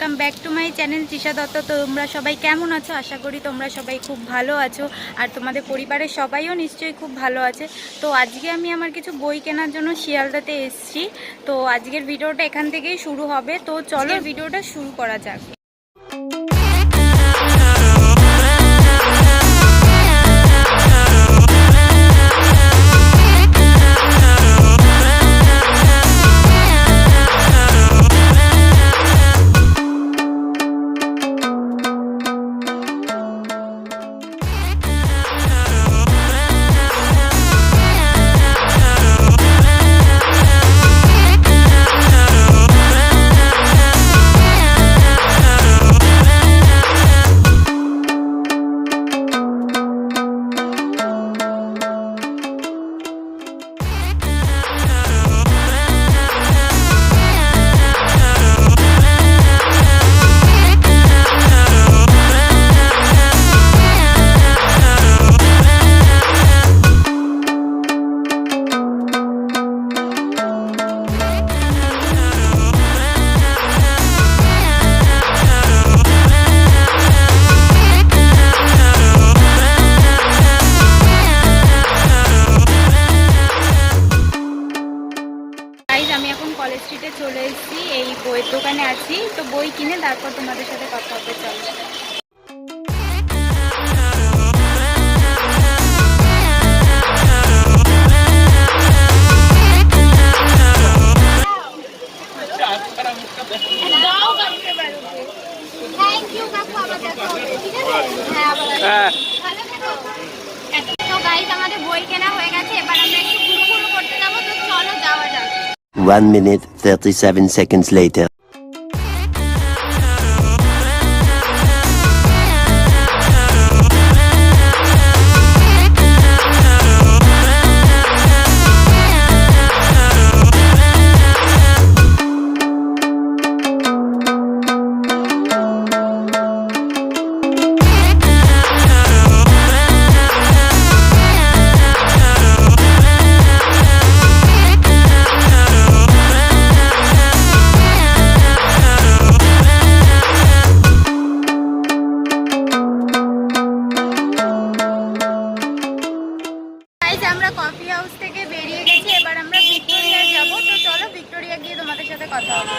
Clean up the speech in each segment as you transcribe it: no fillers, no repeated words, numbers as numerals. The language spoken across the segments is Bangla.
Welcome back to my channel Trisha Dutta. তোমরা সবাই কেমন আছো? আশা করি তোমরা সবাই খুব ভালো আছো আর তোমাদের পরিবারের সবাইও নিশ্চয়ই খুব ভালো আছে। তো আজকে আমি আমার কিছু বই কেনার জন্য শিয়ালদাতে এসেছি। তো আজকের ভিডিওটা এখান থেকেই শুরু হবে। তো চলো ভিডিওটা শুরু করা যাক। আমি এখন কলেজ স্ট্রিটে চলে এসেছি, এই বইয়ের দোকানে আছি। তো বই কিনে তারপর তোমাদের সাথে কথা হবে। চলো। আমাদের বই কেনা হয়ে গেছে, এবার আমরা একটু ঘুরঘুর করতে যাবো। তো চলো যাওয়া যাক। 1 minute 37 seconds later. আমরা কফি হাউস থেকে বেরিয়ে গেছি, এবার আমরা ভিক্টোরিয়া যাব। তো চলো ভিক্টোরিয়া গিয়ে তোমাদের সাথে কথা হবে।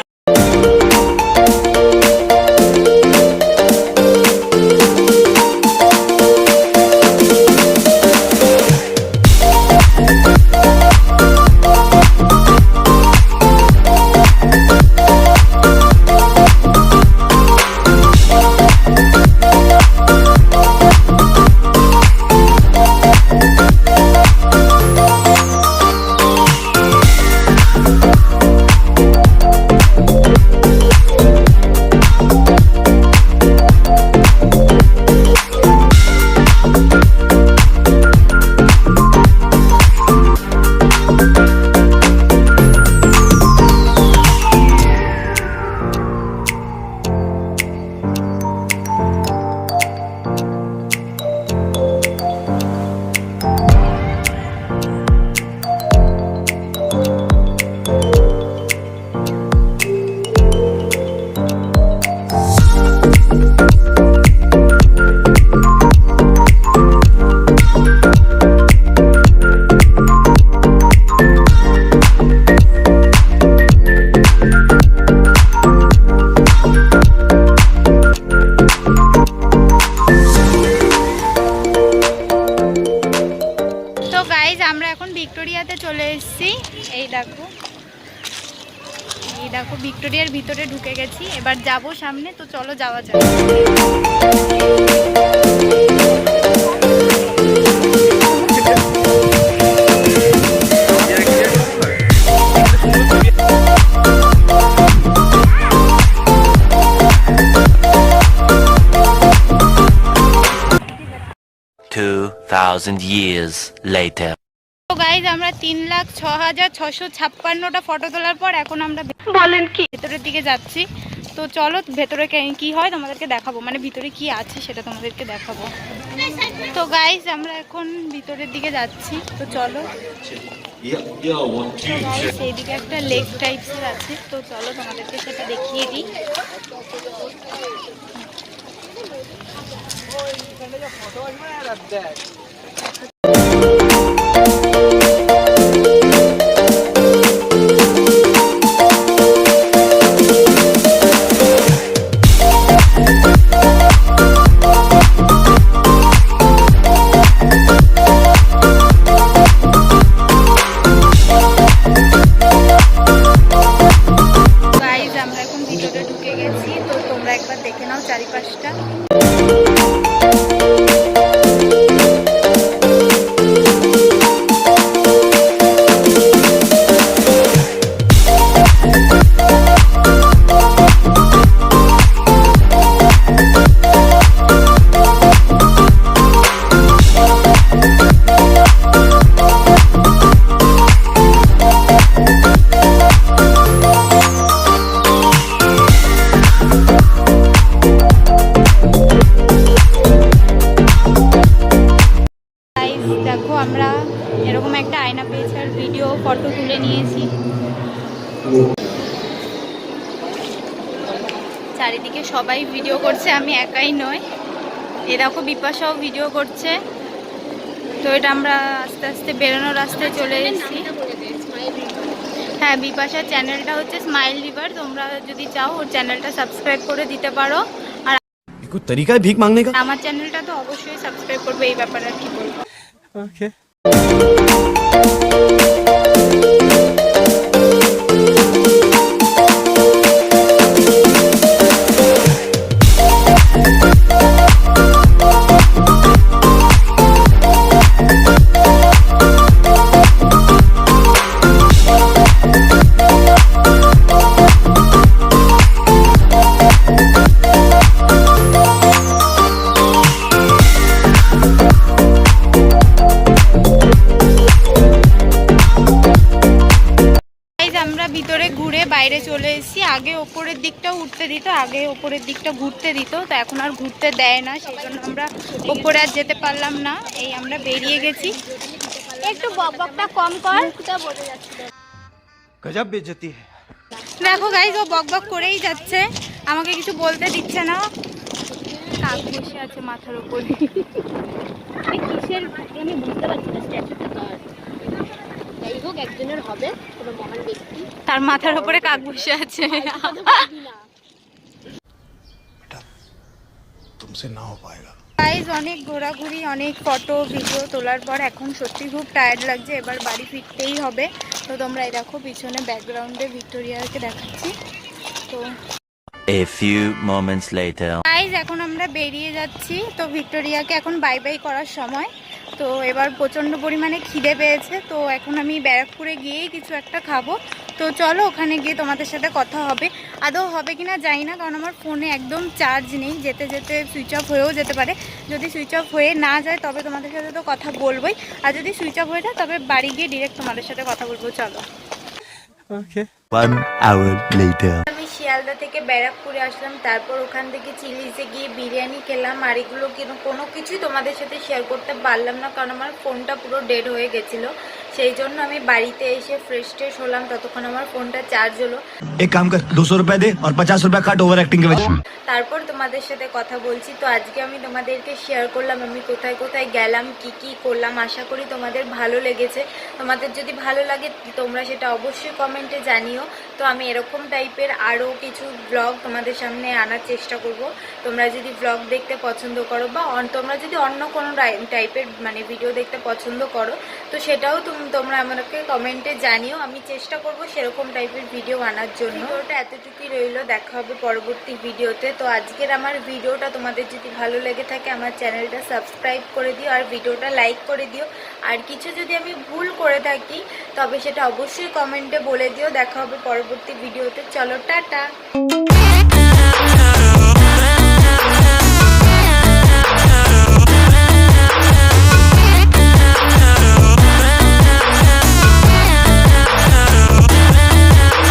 আমরা এখন ভিক্টোরিয়াতে চলে এসেছি। এই দেখো ভিক্টোরিয়ার ভিতরে ঢুকে গেছি, এবার যাব সামনে। তো চলো যাওয়া যাক। 2000 years later. তো গাইজ আমরা 3,06,656টা ফটো তোলার পর এখন আমরা বলেন কি ভেতরের দিকে যাচ্ছি। তো চলো ভেতরে কি হয় তোমাদেরকে দেখাবো, মানে ভিতরে কি আছে সেটা তোমাদেরকে দেখাবো। তো গাইজ আমরা এখন ভিতরের দিকে যাচ্ছি। তো চলো। তো গাইস এইদিকে একটা লেক টাইপসের আছে, তো চলো তোমাদেরকে সেটা দেখিয়ে দিই। গাইস আমরা এখন ভিতরে ঢুকে গেছি, তো তোমরা একবার দেখে নাও চারিপাশটা। গাইস দেখো আমরা এরকম একটা আয়না পেয়েছি আর ভিডিও ফটো তুলে নিয়েছি। চারিদিকে সবাই ভিডিও করছে, আমি একাই নয়। এ দেখো বিপাশাও ভিডিও করছে। তো এটা আমরা আস্তে আস্তে বেরোনোর রাস্তায় চলে এসেছি। হ্যাঁ, বিপাশার চ্যানেলটা হচ্ছে স্মাইল রিভার, তোমরা যদি চাও ওর চ্যানেলটা সাবস্ক্রাইব করে দিতে পারো। আর कोई तरीका है भीख मांगने का? আমার চ্যানেলটা তো অবশ্যই সাবস্ক্রাইব করবে, এই ব্যাপারে আর কি বলবো। ओके। গাইস আমরা ভিতরে ঘুরে বাইরে চলে এসেছি। আগে ওপরের দিকটা উঠতে দিত, আগে ওপরের দিকটা ঘুরতে দিত, তো এখন আর ঘুরতে দেয় না, সেই জন্য আমরা ওপরে আর যেতে পারলাম না। এই আমরা বেরিয়ে গেছি। একটু বকবকটা কম কর। गजब बेइज्जती है। দেখো গাইস ও বকবক করেই যাচ্ছে, আমাকে কিছু বলতে দিচ্ছে না। কাক বসে আছে মাথার উপরে। কিসের আমি বুঝতে পারছি না, স্ট্যাচুটা কার? যাই হোক একজনের হবে, কোনো মহান ব্যক্তি। তার মাথার উপরে কাক বসে আছে। तुमसे ना हो पाएगा। গাইস অনেক ঘোরাঘুরি, অনেক ফটো ভিডিও তোলার পর এখন সত্যি খুব টায়ার্ড লাগছে, এবার বাড়ি ফিরতেই হবে। তো তোমরা এই দেখো পিছনে ব্যাকগ্রাউন্ডে ভিক্টোরিয়াকে দেখাচ্ছি। তো A few moments later. Guys এখন আমরা বেরিয়ে যাচ্ছি, তো ভিক্টোরিয়াকে এখন বাই বাই করার সময়। তো এবার প্রচণ্ড পরিমাণে খিদে পেয়েছে, তো এখন আমি ব্যারাকপুরে গিয়েই কিছু একটা খাবো। তো চলো ওখানে গিয়ে তোমাদের সাথে কথা হবে। আদৌ হবে কিনা জানি না, কারণ আমার ফোনে একদম চার্জ নেই, যেতে যেতে সুইচ অফ হয়েও যেতে পারে। যদি সুইচ অফ হয়ে না যায় তবে তোমাদের সাথে তো কথা বলবোই, আর যদি সুইচ অফ হয়ে যায় তবে বাড়ি গিয়ে ডিরেক্ট তোমাদের সাথে কথা বলবো। চলো। ओके। 1 hour later. আমি শিয়ালদা থেকে ব্যারাকপুরে আসলাম, তারপর ওখান থেকে চিলিজে গিয়ে বিরিয়ানি খেলাম। আর এগুলো কোনো কিছুই তোমাদের সাথে শেয়ার করতে পারলাম না, কারণ আমার ফোনটা পুরো ডেড হয়ে গেছিলো। সেই জন্য আমি বাড়িতে এসে ফ্রেশ ট্রেশ হলাম, ততক্ষণ আমার ফোনটা চার্জ হলো। एक काम कर 200 रुपए दे और 50 रुपए काट ओवर एक्टिंग के वजह। তারপর তোমাদের সাথে কথা বলছি। তো আজকে আমি তোমাদেরকে শেয়ার করলাম আমি কোথায় কোথায় গেলাম, কি কি করলাম। আশা করি তোমাদের ভালো লেগেছে। তোমাদের যদি ভালো লাগে তোমরা সেটা অবশ্যই কমেন্টে জানিও। তো আমি এরকম টাইপের আরও কিছু ব্লগ তোমাদের সামনে আনার চেষ্টা করব। তোমরা যদি ব্লগ দেখতে পছন্দ করো বা তোমরা যদি অন্য কোনো টাইপের মানে ভিডিও দেখতে পছন্দ করো, তো সেটাও তোমরা আমাকে কমেন্টে জানিও। আমি চেষ্টা করব সেরকম টাইপের ভিডিও আনার জন্য। ওটা এতটুকুই রইলো, দেখা হবে পরবর্তী ভিডিওতে। তো আজকের আমার ভিডিওটা তোমাদের যদি ভালো লেগে থাকে আমার চ্যানেলটা সাবস্ক্রাইব করে দিও আর ভিডিওটা লাইক করে দিও। আর কিছু যদি আমি ভুল করে থাকি তবে সেটা অবশ্যই কমেন্টে বলে দিও। দেখা হবে পরবর্তী ভিডিওতে। চলো টাটা।